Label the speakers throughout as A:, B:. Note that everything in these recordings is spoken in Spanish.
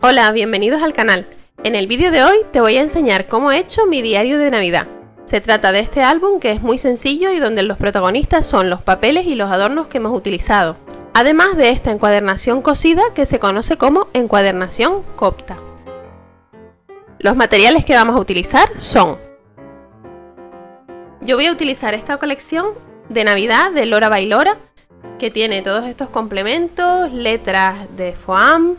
A: Hola, bienvenidos al canal. En el vídeo de hoy te voy a enseñar cómo he hecho mi diario de Navidad. Se trata de este álbum que es muy sencillo y donde los protagonistas son los papeles y los adornos que hemos utilizado. Además de esta encuadernación cosida que se conoce como encuadernación copta. Los materiales que vamos a utilizar son: yo voy a utilizar esta colección de Navidad de Lora by Lora, que tiene todos estos complementos, letras de foam,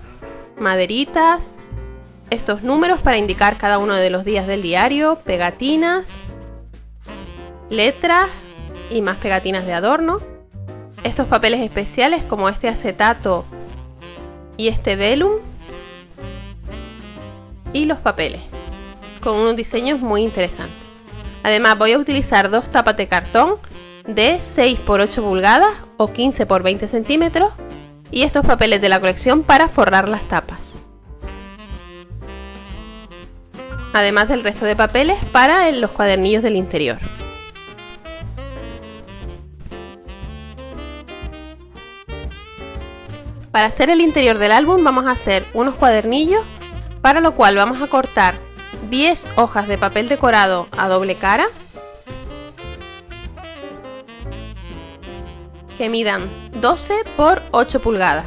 A: maderitas, estos números para indicar cada uno de los días del diario, pegatinas, letras y más pegatinas de adorno, estos papeles especiales como este acetato y este velum, y los papeles con unos diseños muy interesantes. Además voy a utilizar dos tapas de cartón de 6 por 8 pulgadas o 15 por 20 centímetros y estos papeles de la colección para forrar las tapas. Además del resto de papeles para los cuadernillos del interior. Para hacer el interior del álbum vamos a hacer unos cuadernillos, para lo cual vamos a cortar 10 hojas de papel decorado a doble cara que midan 12 por 8 pulgadas,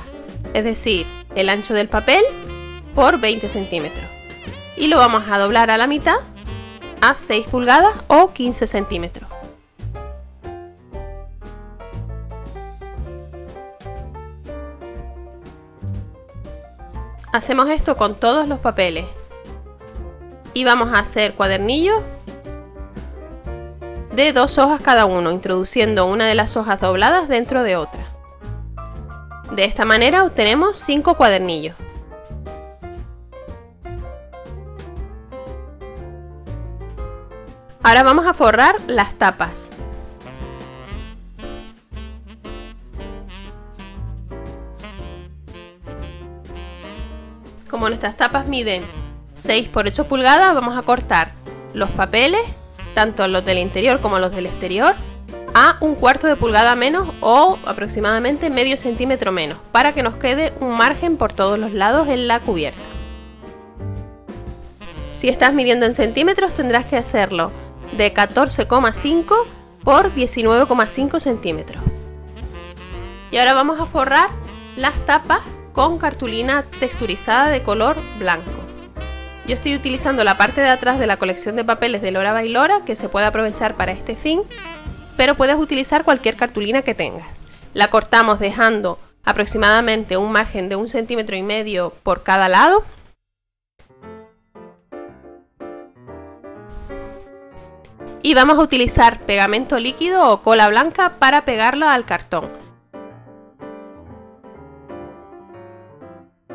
A: es decir, el ancho del papel por 20 centímetros. Y lo vamos a doblar a la mitad a 6 pulgadas o 15 centímetros. Hacemos esto con todos los papeles y vamos a hacer cuadernillos de 2 hojas cada uno, introduciendo una de las hojas dobladas dentro de otra. De esta manera obtenemos 5 cuadernillos. Ahora vamos a forrar las tapas. Como nuestras tapas miden 6 por 8 pulgadas, vamos a cortar los papeles, tanto los del interior como los del exterior, a 1/4 de pulgada menos o aproximadamente medio centímetro menos, para que nos quede un margen por todos los lados en la cubierta. Si estás midiendo en centímetros tendrás que hacerlo de 14,5 por 19,5 centímetros. Y ahora vamos a forrar las tapas con cartulina texturizada de color blanco. Yo estoy utilizando la parte de atrás de la colección de papeles de Lora by Lora, que se puede aprovechar para este fin, pero puedes utilizar cualquier cartulina que tengas. La cortamos dejando aproximadamente un margen de 1,5 centímetros por cada lado. Y vamos a utilizar pegamento líquido o cola blanca para pegarlo al cartón.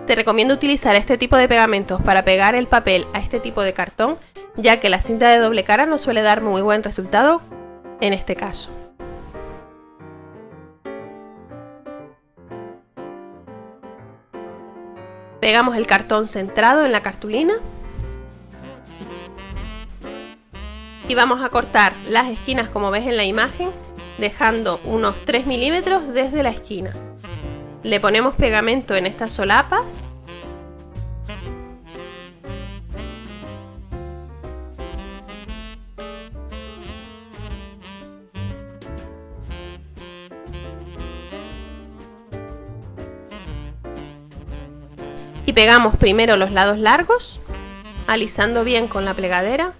A: Te recomiendo utilizar este tipo de pegamentos para pegar el papel a este tipo de cartón, ya que la cinta de doble cara no suele dar muy buen resultado en este caso. Pegamos el cartón centrado en la cartulina y vamos a cortar las esquinas como ves en la imagen, dejando unos 3 milímetros desde la esquina. Le ponemos pegamento en estas solapas y pegamos primero los lados largos, alisando bien con la plegadera,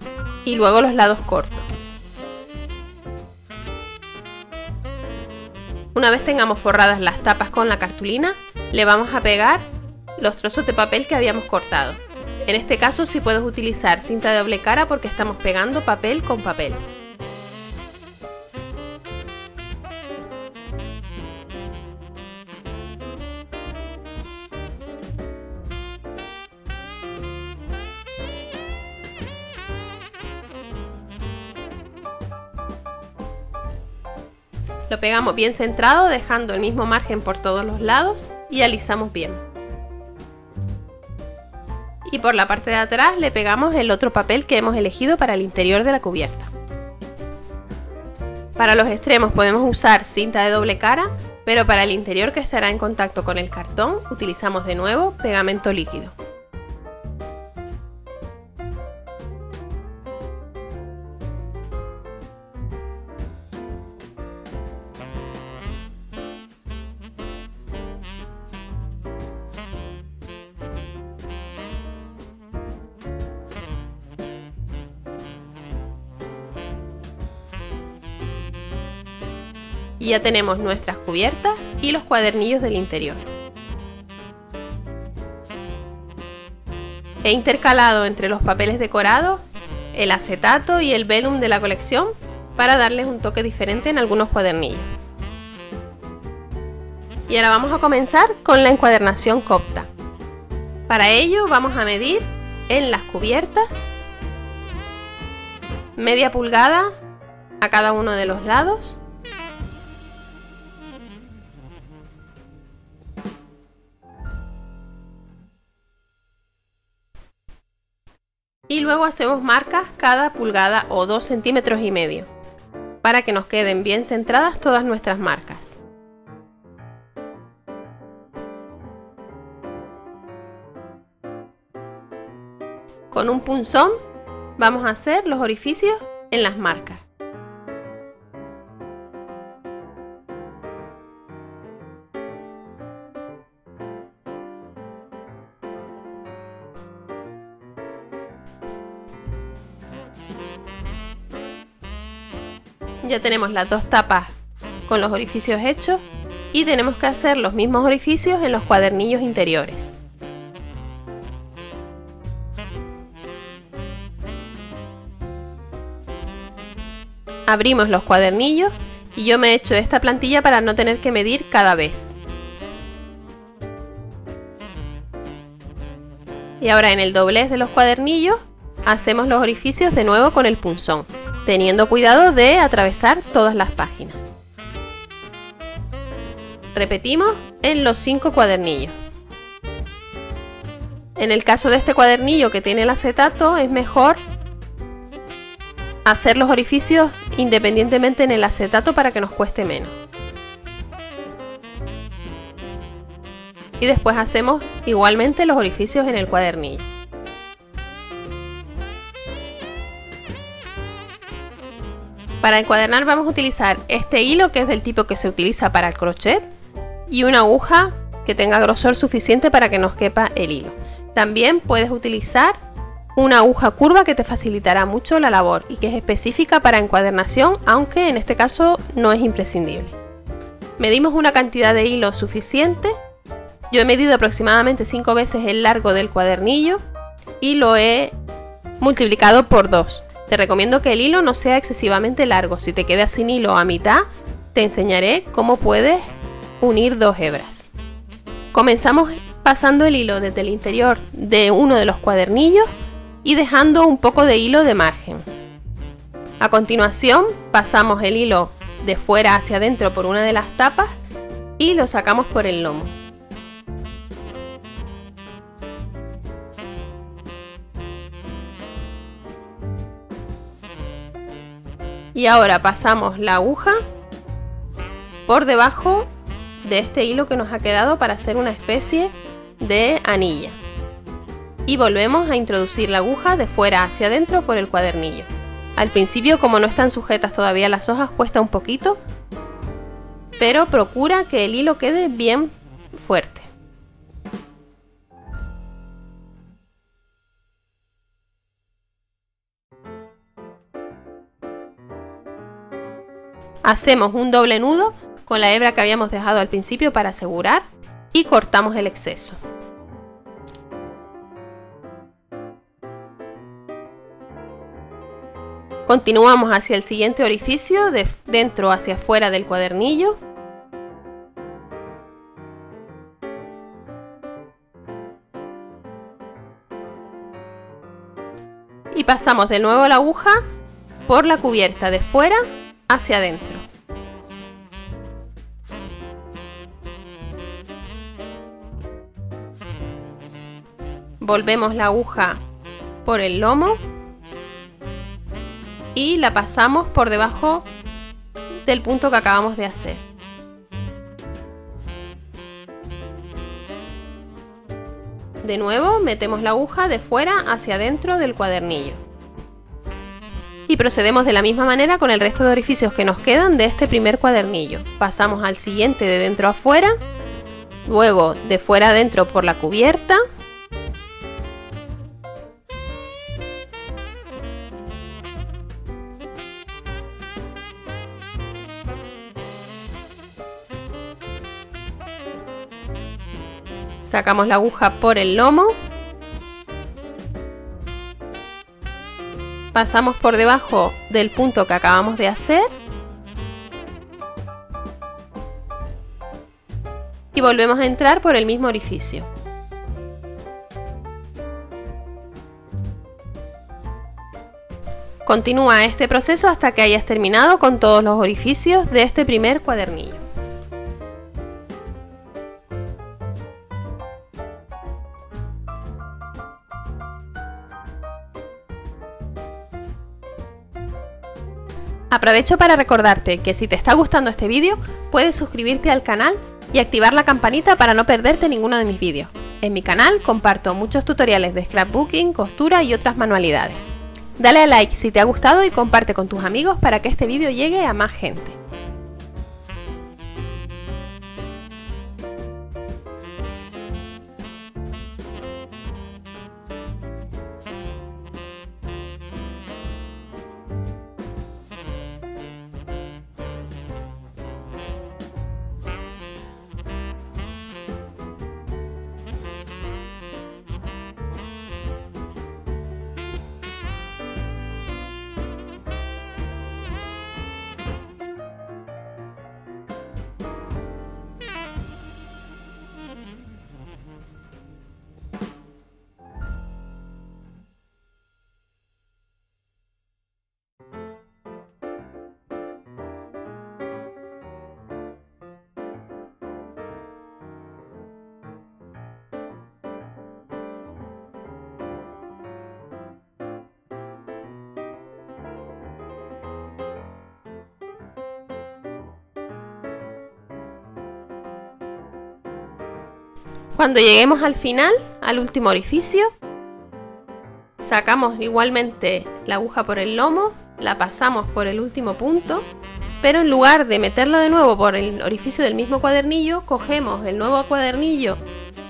A: y luego los lados cortos. Una vez tengamos forradas las tapas con la cartulina, le vamos a pegar los trozos de papel que habíamos cortado. En este caso sí puedes utilizar cinta de doble cara porque estamos pegando papel con papel. Lo pegamos bien centrado, dejando el mismo margen por todos los lados y alisamos bien. Y por la parte de atrás le pegamos el otro papel que hemos elegido para el interior de la cubierta. Para los extremos podemos usar cinta de doble cara, pero para el interior que estará en contacto con el cartón utilizamos de nuevo pegamento líquido. Y ya tenemos nuestras cubiertas y los cuadernillos del interior. He intercalado entre los papeles decorados el acetato y el vellum de la colección para darles un toque diferente en algunos cuadernillos. Y ahora vamos a comenzar con la encuadernación Copta. Para ello vamos a medir en las cubiertas media pulgada a cada uno de los lados. Y luego hacemos marcas cada pulgada o 2,5 centímetros para que nos queden bien centradas todas nuestras marcas. Con un punzón vamos a hacer los orificios en las marcas. Ya tenemos las dos tapas con los orificios hechos y tenemos que hacer los mismos orificios en los cuadernillos interiores. Abrimos los cuadernillos y yo me he hecho esta plantilla para no tener que medir cada vez. Y ahora en el doblez de los cuadernillos hacemos los orificios de nuevo con el punzón, teniendo cuidado de atravesar todas las páginas. Repetimos en los 5 cuadernillos. En el caso de este cuadernillo que tiene el acetato es mejor hacer los orificios independientemente en el acetato para que nos cueste menos. Y después hacemos igualmente los orificios en el cuadernillo. Para encuadernar vamos a utilizar este hilo que es del tipo que se utiliza para el crochet y una aguja que tenga grosor suficiente para que nos quepa el hilo. También puedes utilizar una aguja curva que te facilitará mucho la labor y que es específica para encuadernación, aunque en este caso no es imprescindible. Medimos una cantidad de hilo suficiente. Yo he medido aproximadamente 5 veces el largo del cuadernillo y lo he multiplicado por 2. Te recomiendo que el hilo no sea excesivamente largo. Si te quedas sin hilo a mitad, te enseñaré cómo puedes unir 2 hebras. Comenzamos pasando el hilo desde el interior de uno de los cuadernillos y dejando un poco de hilo de margen. A continuación pasamos el hilo de fuera hacia adentro por una de las tapas y lo sacamos por el lomo. Y ahora pasamos la aguja por debajo de este hilo que nos ha quedado para hacer una especie de anilla. Y volvemos a introducir la aguja de fuera hacia adentro por el cuadernillo. Al principio, como no están sujetas todavía las hojas, cuesta un poquito, pero procura que el hilo quede bien fuerte. Hacemos un doble nudo con la hebra que habíamos dejado al principio para asegurar y cortamos el exceso. Continuamos hacia el siguiente orificio, de dentro hacia afuera del cuadernillo. Y pasamos de nuevo la aguja por la cubierta de fuera hacia adentro. Volvemos la aguja por el lomo y la pasamos por debajo del punto que acabamos de hacer. De nuevo metemos la aguja de fuera hacia adentro del cuadernillo. Y procedemos de la misma manera con el resto de orificios que nos quedan de este primer cuadernillo. Pasamos al siguiente de dentro a fuera, luego de fuera a adentro por la cubierta. Sacamos la aguja por el lomo. Pasamos por debajo del punto que acabamos de hacer. Y volvemos a entrar por el mismo orificio. Continúa este proceso hasta que hayas terminado con todos los orificios de este primer cuadernillo. Aprovecho para recordarte que si te está gustando este vídeo, puedes suscribirte al canal y activar la campanita para no perderte ninguno de mis vídeos. En mi canal comparto muchos tutoriales de scrapbooking, costura y otras manualidades. Dale a like si te ha gustado y comparte con tus amigos para que este vídeo llegue a más gente. Cuando lleguemos al final, al último orificio, sacamos igualmente la aguja por el lomo, la pasamos por el último punto, pero en lugar de meterlo de nuevo por el orificio del mismo cuadernillo, cogemos el nuevo cuadernillo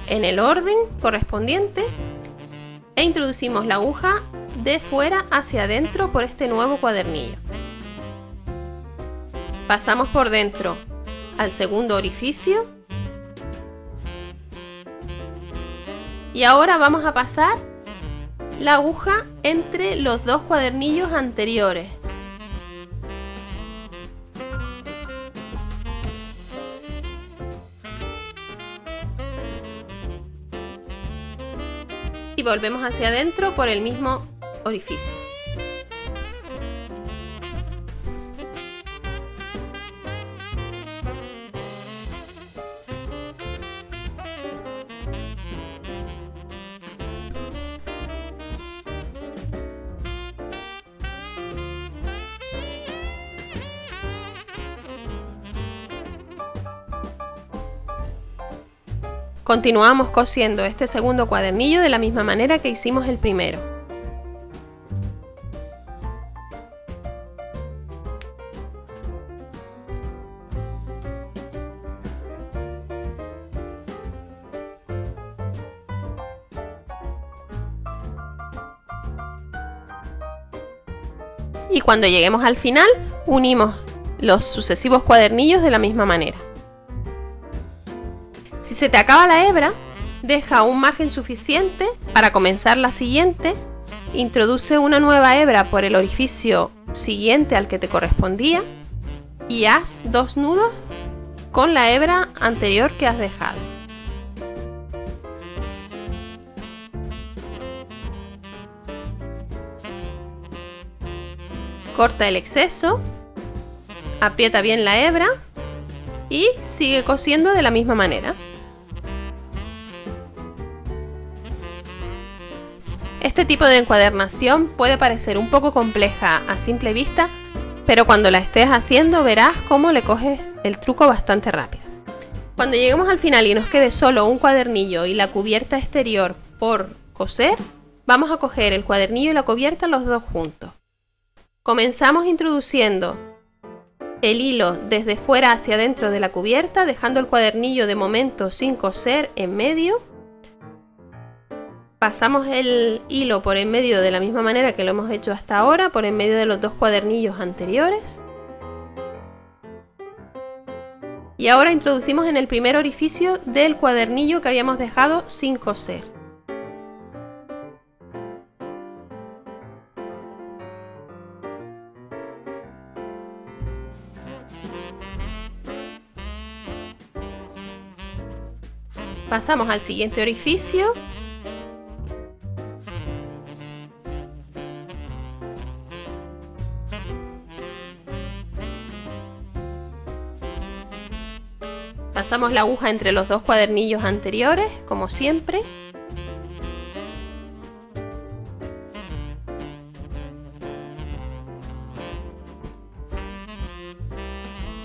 A: en el orden correspondiente e introducimos la aguja de fuera hacia adentro por este nuevo cuadernillo. Pasamos por dentro al segundo orificio. Y ahora vamos a pasar la aguja entre los dos cuadernillos anteriores. Y volvemos hacia adentro por el mismo orificio. Continuamos cosiendo este segundo cuadernillo de la misma manera que hicimos el primero. Y cuando lleguemos al final, unimos los sucesivos cuadernillos de la misma manera. Si se te acaba la hebra, deja un margen suficiente para comenzar la siguiente, introduce una nueva hebra por el orificio siguiente al que te correspondía y haz 2 nudos con la hebra anterior que has dejado. Corta el exceso, aprieta bien la hebra y sigue cosiendo de la misma manera. Este tipo de encuadernación puede parecer un poco compleja a simple vista, pero cuando la estés haciendo verás cómo le coges el truco bastante rápido. Cuando lleguemos al final y nos quede solo un cuadernillo y la cubierta exterior por coser, vamos a coger el cuadernillo y la cubierta los dos juntos. Comenzamos introduciendo el hilo desde fuera hacia adentro de la cubierta, dejando el cuadernillo de momento sin coser en medio. Pasamos el hilo por en medio de la misma manera que lo hemos hecho hasta ahora, por en medio de los dos cuadernillos anteriores. Y ahora introducimos en el primer orificio del cuadernillo que habíamos dejado sin coser. Pasamos al siguiente orificio. Pasamos la aguja entre los dos cuadernillos anteriores, como siempre.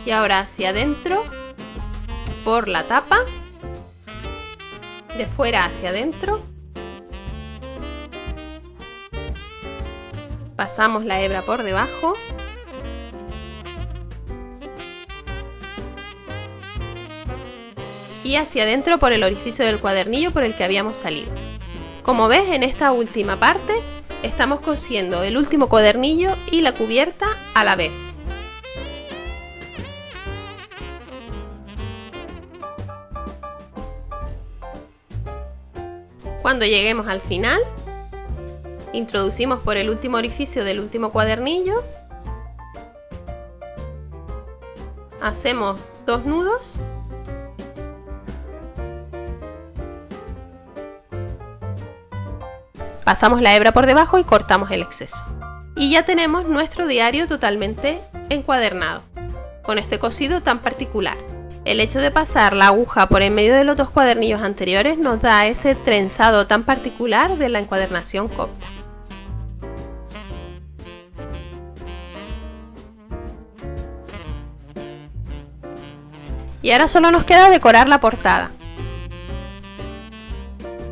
A: Y ahora hacia adentro, por la tapa, de fuera hacia adentro. Pasamos la hebra por debajo. Y hacia adentro por el orificio del cuadernillo por el que habíamos salido. Como ves, en esta última parte estamos cosiendo el último cuadernillo y la cubierta a la vez. Cuando lleguemos al final, introducimos por el último orificio del último cuadernillo, hacemos 2 nudos . Pasamos la hebra por debajo y cortamos el exceso. Y ya tenemos nuestro diario totalmente encuadernado, con este cosido tan particular. El hecho de pasar la aguja por en medio de los dos cuadernillos anteriores nos da ese trenzado tan particular de la encuadernación copta. Y ahora solo nos queda decorar la portada.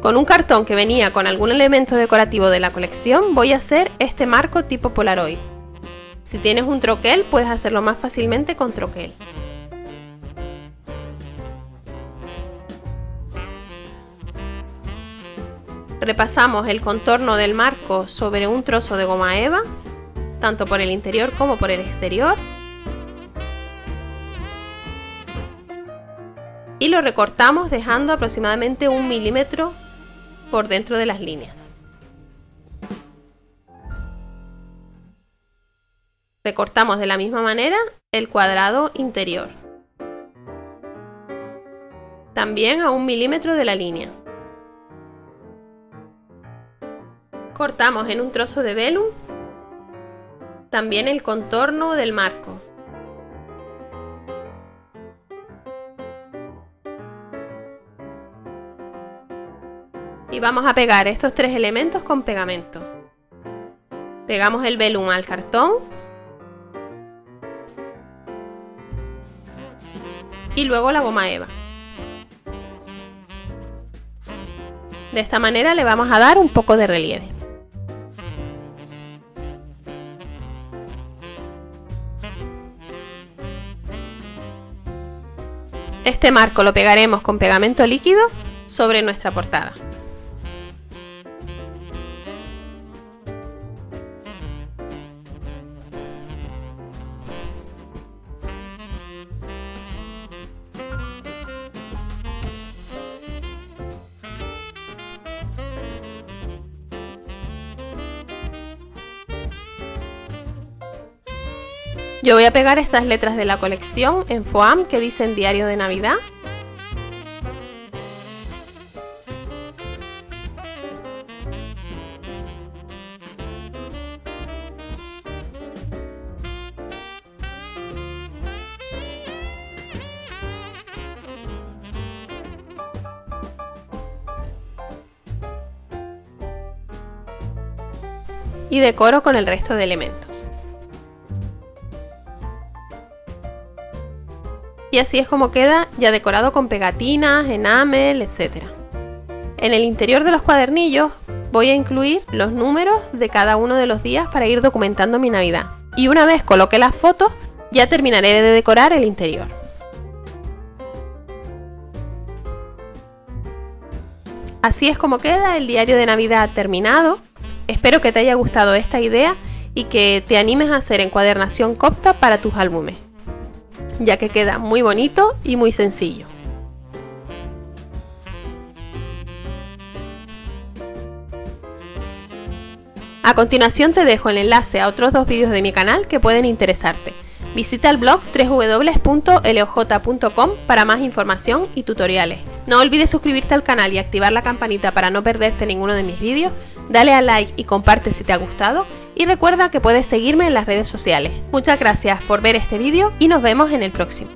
A: Con un cartón que venía con algún elemento decorativo de la colección voy a hacer este marco tipo Polaroid. Si tienes un troquel puedes hacerlo más fácilmente con troquel. Repasamos el contorno del marco sobre un trozo de goma eva, tanto por el interior como por el exterior. Y lo recortamos dejando aproximadamente 1 milímetro por dentro de las líneas. Recortamos de la misma manera el cuadrado interior, también a 1 milímetro de la línea. Cortamos en un trozo de velum también el contorno del marco. Y vamos a pegar estos 3 elementos con pegamento. Pegamos el velum al cartón y luego la goma eva. De esta manera le vamos a dar un poco de relieve. Este marco lo pegaremos con pegamento líquido sobre nuestra portada. Yo voy a pegar estas letras de la colección en foam que dicen Diario de Navidad. Y decoro con el resto de elementos. Y así es como queda ya decorado con pegatinas, enamel, etc. En el interior de los cuadernillos voy a incluir los números de cada uno de los días para ir documentando mi Navidad. Y una vez coloque las fotos, ya terminaré de decorar el interior. Así es como queda el diario de Navidad terminado. Espero que te haya gustado esta idea y que te animes a hacer encuadernación copta para tus álbumes. ya que queda muy bonito y muy sencillo. A continuación te dejo el enlace a otros 2 vídeos de mi canal que pueden interesarte. Visita el blog www.loj.com para más información y tutoriales. No olvides suscribirte al canal y activar la campanita para no perderte ninguno de mis vídeos. Dale a like y comparte si te ha gustado. Y recuerda que puedes seguirme en las redes sociales. Muchas gracias por ver este vídeo y nos vemos en el próximo.